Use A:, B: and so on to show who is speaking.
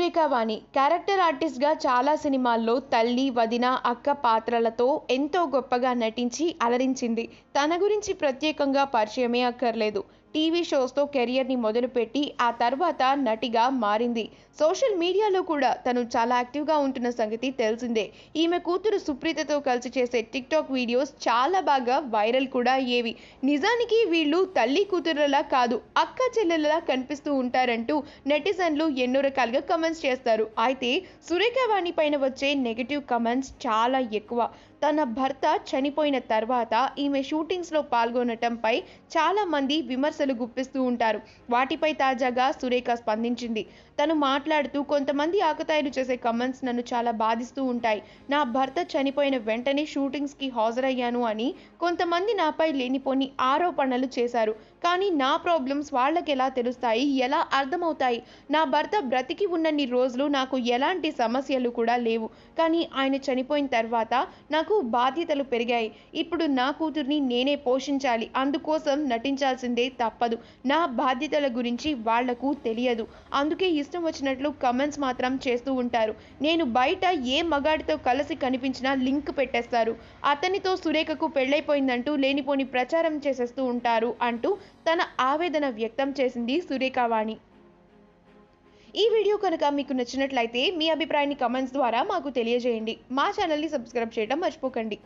A: సురేఖ వాణి character ఆర్టిస్ట్గా చాలా సినిమాల్లో తల్లి, వదిన, అక్క పాత్రలతో ఎంతో గొప్పగా నటించి అలరించింది. తన గురించి ప్రత్యేకంగా పరిచయమే అక్కర్లేదు. టీవీ షోస్తో కెరియర్ని మొదలుపెట్టి ఆ తర్వాత నటిగా మారింది. సోషల్ మీడియాలో కూడా తను చాలా యాక్టివ్గా ఉంటున్న సంగతి తెలిసిందే. ఈమె కూతురు సుప్రీతతో కలిసి చేసే టిక్టాక్ వీడియోస్ చాలా బాగా వైరల్ కూడా అయ్యేవి. నిజానికి వీళ్ళు తల్లి కూతురులా కాదు, అక్క చెల్లెలలా కనిపిస్తూ ఉంటారంటూ నెటిజన్లు ఎన్నో రకాలుగా కమెంట్స్ చేస్తారు. అయితే సురేఖ వాణి పైన వచ్చే నెగిటివ్ కమెంట్స్ చాలా ఎక్కువ. తన భర్త చనిపోయిన తర్వాత ఈమె షూటింగ్స్లో పాల్గొనటంపై చాలా మంది విమర్శలు గుప్పిస్తూ ఉంటారు. వాటిపై తాజాగా సురేఖ స్పందించింది. తను మాట్లాడుతూ, కొంతమంది ఆకతాయిలు చేసే కమెంట్స్ నన్ను చాలా బాధిస్తూ ఉంటాయి. నా భర్త చనిపోయిన వెంటనే షూటింగ్స్కి హాజరయ్యాను అని కొంతమంది నాపై లేనిపోని ఆరోపణలు చేశారు. కానీ నా ప్రాబ్లమ్స్ వాళ్ళకి ఎలా తెలుస్తాయి, ఎలా అర్థమవుతాయి? నా భర్త బ్రతికి ఉన్నన్ని రోజులు నాకు ఎలాంటి సమస్యలు కూడా లేవు. కానీ ఆయన చనిపోయిన తర్వాత నాకు బాధ్యతలు పెరిగాయి. ఇప్పుడు నా కూతుర్ని నేనే పోషించాలి. అందుకోసం నటించాల్సిందే తప్పదు. నా బాధ్యతల గురించి వాళ్లకు తెలియదు. అందుకే ఇష్టం వచ్చినట్లు కమెంట్స్ మాత్రం చేస్తూ ఉంటారు. నేను బయట ఏ మగాడితో కలిసి కనిపించినా లింక్ పెట్టేస్తారు. అతనితో సురేఖకు పెళ్ళైపోయిందంటూ లేనిపోని ప్రచారం చేసేస్తూ ఉంటారు అంటూ తన ఆవేదన వ్యక్తం చేసింది సురేఖ వాణి. ఈ వీడియో కనుక మీకు నచ్చినట్లయితే మీ అభిప్రాయాన్ని కమెంట్స్ ద్వారా మాకు తెలియజేయండి. మా ఛానల్ని సబ్స్క్రైబ్ చేయడం మర్చిపోకండి.